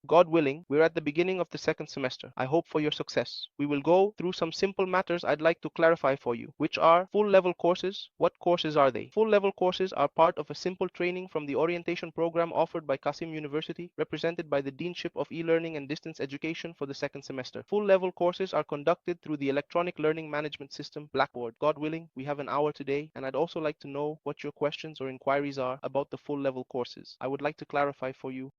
God willing, we're at the beginning of the second semester. I hope for your success. We will go through some simple matters I'd like to clarify for you, which are full level courses. What courses are they? Full level courses are part of a simple training from the orientation program offered by Qasim University, represented by the Deanship of E-Learning and Distance Education for the second semester. Full level courses are conducted through the electronic learning management system, Blackboard. God willing, we have an hour today, and I'd also like to know what your questions or inquiries are about the full level courses. I would like to clarify for you.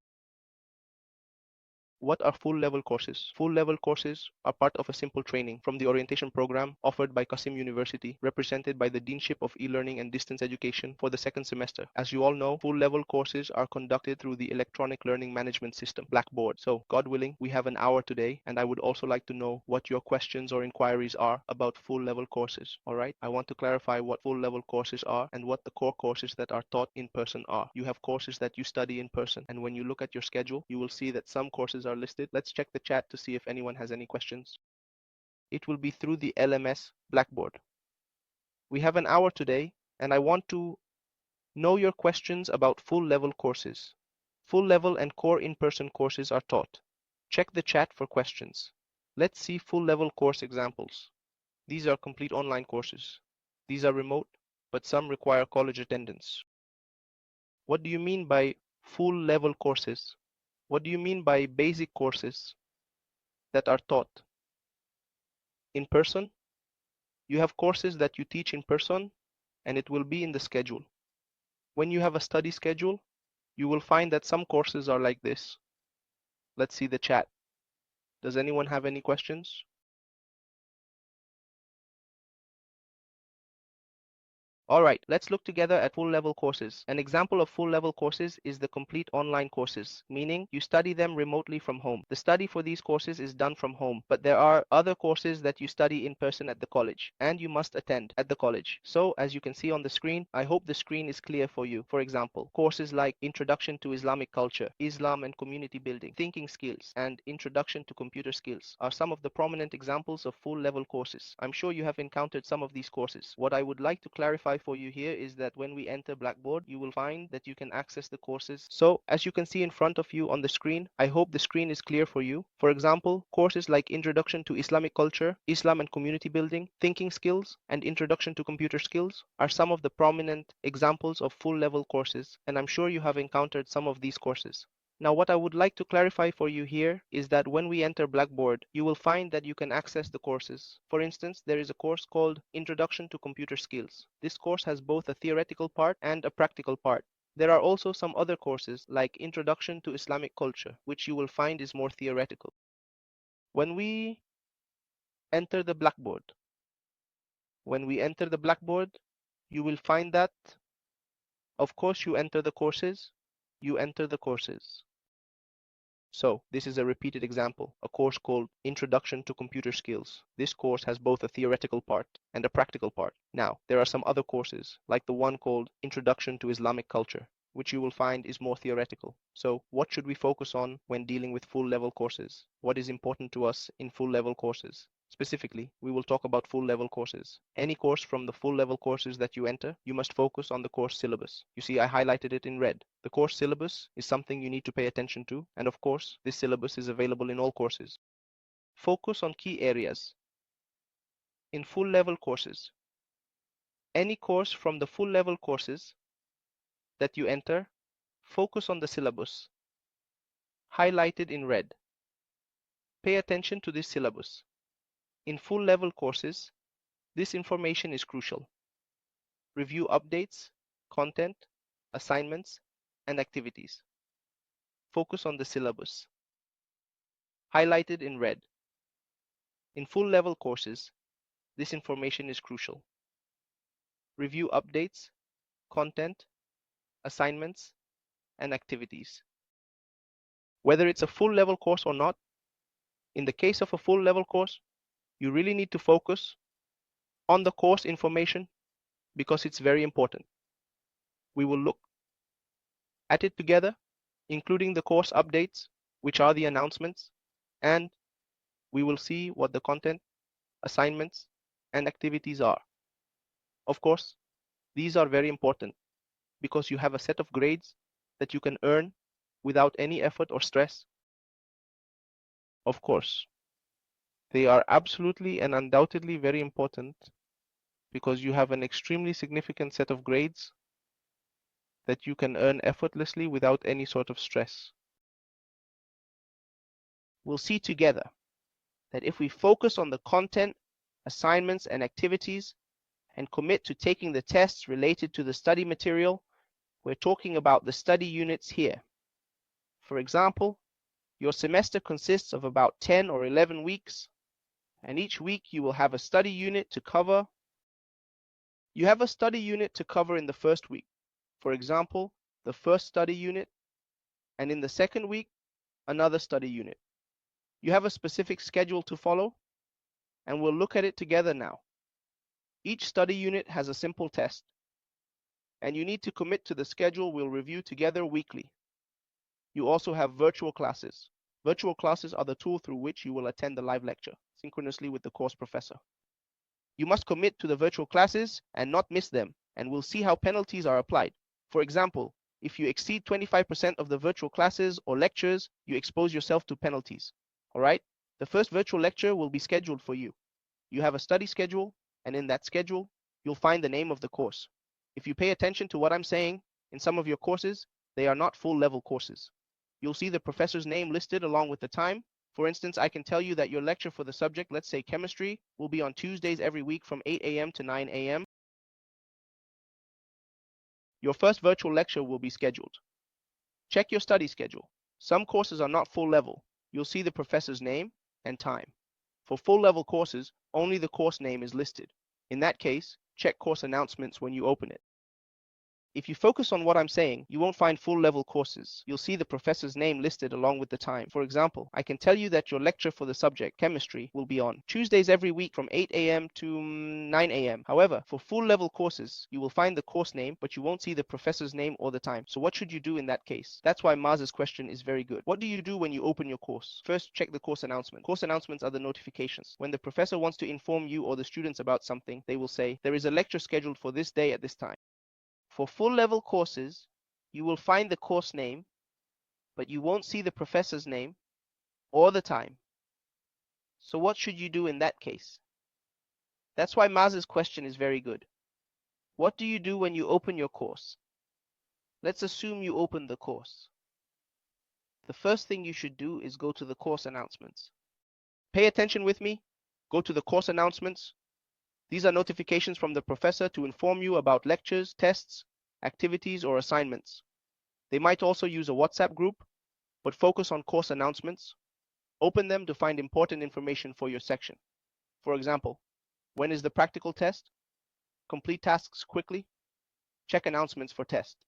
What are full level courses? Full level courses are part of a simple training from the orientation program offered by Qasim University, represented by the Deanship of E-Learning and Distance Education for the second semester. As you all know, full level courses are conducted through the electronic learning management system, Blackboard. So, God willing, we have an hour today, and I would also like to know what your questions or inquiries are about full level courses. All right? I want to clarify what full level courses are and what the core courses that are taught in person are. You have courses that you study in person, and when you look at your schedule, you will see that some courses are listed. Let's check the chat to see if anyone has any questions. It will be through the LMS Blackboard. We have an hour today, and I want to know your questions about full level courses. Full level and core in-person courses are taught. Check the chat for questions. Let's see full level course examples. These are complete online courses. These are remote, but some require college attendance. What do you mean by full level courses? What do you mean by basic courses that are taught in person? You have courses that you teach in person, and it will be in the schedule. When you have a study schedule, you will find that some courses are like this. Let's see the chat. Does anyone have any questions? All right, let's look together at full level courses. An example of full level courses is the complete online courses, meaning you study them remotely from home. The study for these courses is done from home, but there are other courses that you study in person at the college, and you must attend at the college. So, as you can see on the screen, I hope the screen is clear for you. For example, courses like Introduction to Islamic Culture, Islam and Community Building, Thinking Skills, and Introduction to Computer Skills are some of the prominent examples of full level courses. I'm sure you have encountered some of these courses. What I would like to clarify for you here is that when we enter Blackboard, you will find that you can access the courses. So, as you can see in front of you on the screen, I hope the screen is clear for you. For example, courses like Introduction to Islamic Culture, Islam and Community Building, Thinking Skills, and Introduction to Computer Skills are some of the prominent examples of full level courses, and I'm sure you have encountered some of these courses. Now, what I would like to clarify for you here is that when we enter Blackboard, you will find that you can access the courses. For instance, there is a course called Introduction to Computer Skills. This course has both a theoretical part and a practical part. There are also some other courses like Introduction to Islamic Culture, which you will find is more theoretical. When we enter the Blackboard, you will find that, of course, you enter the courses. So, this is a repeated example, a course called Introduction to Computer Skills. This course has both a theoretical part and a practical part. Now, there are some other courses, like the one called Introduction to Islamic Culture, which you will find is more theoretical. So, what should we focus on when dealing with full level courses? What is important to us in full level courses? Specifically, we will talk about full level courses. Any course from the full level courses that you enter, you must focus on the course syllabus. You see, I highlighted it in red. The course syllabus is something you need to pay attention to, and of course, this syllabus is available in all courses. Focus on key areas. In full level courses, any course from the full level courses that you enter, focus on the syllabus, highlighted in red. Pay attention to this syllabus. In full level courses, this information is crucial. Review updates, content, assignments, and activities. Focus on the syllabus, highlighted in red. In full level courses, this information is crucial. Review updates, content, assignments, and activities. Whether it's a full level course or not, in the case of a full level course, you really need to focus on the course information because it's very important. We will look at it together, including the course updates, which are the announcements, and we will see what the content, assignments, and activities are. Of course, these are very important because you have a set of grades that you can earn without any effort or stress Of course, they are absolutely and undoubtedly very important because you have an extremely significant set of grades that you can earn effortlessly without any sort of stress. We'll see together that if we focus on the content, assignments, and activities, and commit to taking the tests related to the study material, we're talking about the study units here. For example, your semester consists of about 10 or 11 weeks, and each week you will have a study unit to cover. You have a study unit to cover in the first week, for example, the first study unit, and in the second week, another study unit. You have a specific schedule to follow, and we'll look at it together now. Each study unit has a simple test, and you need to commit to the schedule we'll review together weekly. You also have virtual classes. Virtual classes are the tool through which you will attend the live lecture, synchronously with the course professor. You must commit to the virtual classes and not miss them, and we'll see how penalties are applied. For example, if you exceed 25% of the virtual classes or lectures, you expose yourself to penalties. All right? The first virtual lecture will be scheduled for you. You have a study schedule, and in that schedule, you'll find the name of the course. If you pay attention to what I'm saying, in some of your courses, they are not full-level courses. You'll see the professor's name listed along with the time. For instance, I can tell you that your lecture for the subject, let's say chemistry, will be on Tuesdays every week from 8 a.m. to 9 a.m. Your first virtual lecture will be scheduled. Check your study schedule. Some courses are not full level. You'll see the professor's name and time. For full level courses, only the course name is listed. In that case, check course announcements when you open it. If you focus on what I'm saying, you won't find full-level courses. You'll see the professor's name listed along with the time. For example, I can tell you that your lecture for the subject, chemistry, will be on Tuesdays every week from 8 a.m. to 9 a.m. However, for full-level courses, you will find the course name, but you won't see the professor's name or the time. So what should you do in that case? That's why Maz's question is very good. What do you do when you open your course? First, check the course announcement. Course announcements are the notifications. When the professor wants to inform you or the students about something, they will say, there is a lecture scheduled for this day at this time. For full-level courses, you will find the course name, but you won't see the professor's name or the time. So what should you do in that case? That's why Maz's question is very good. What do you do when you open your course? Let's assume you open the course. The first thing you should do is go to the course announcements. Pay attention with me. Go to the course announcements. These are notifications from the professor to inform you about lectures, tests, activities, or assignments. They might also use a WhatsApp group, but focus on course announcements. Open them to find important information for your section. For example, when is the practical test? Complete tasks quickly. Check announcements for test.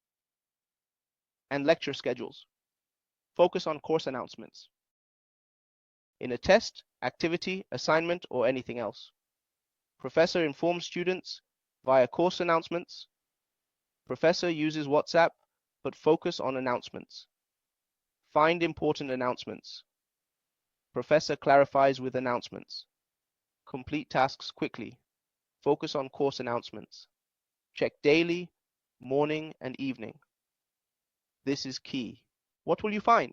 And lecture schedules. Focus on course announcements. In a test, activity, assignment, or anything else. Professor informs students via course announcements. Professor uses WhatsApp, but focus on announcements. Find important announcements. Professor clarifies with announcements. Complete tasks quickly. Focus on course announcements. Check daily, morning, and evening. This is key. What will you find?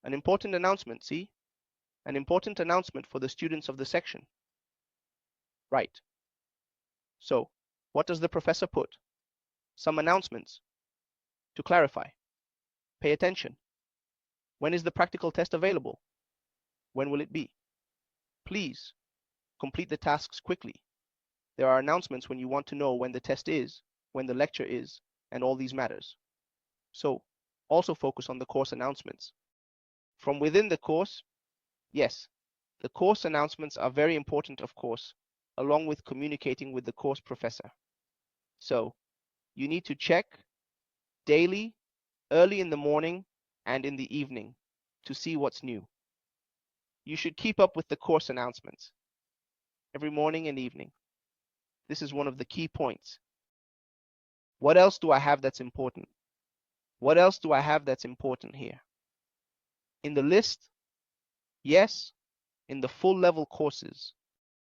An important announcement, see? An important announcement for the students of the section. Right. So, what does the professor put? Some announcements. To clarify. Pay attention. When is the practical test available? When will it be? Please, complete the tasks quickly. There are announcements when you want to know when the test is, when the lecture is, and all these matters. So, also focus on the course announcements. From within the course, yes, the course announcements are very important, of course, along with communicating with the course professor. So, you need to check daily, early in the morning, and in the evening to see what's new. You should keep up with the course announcements every morning and evening. This is one of the key points. What else do I have that's important? What else do I have that's important here? In the list, yes, in the full level courses,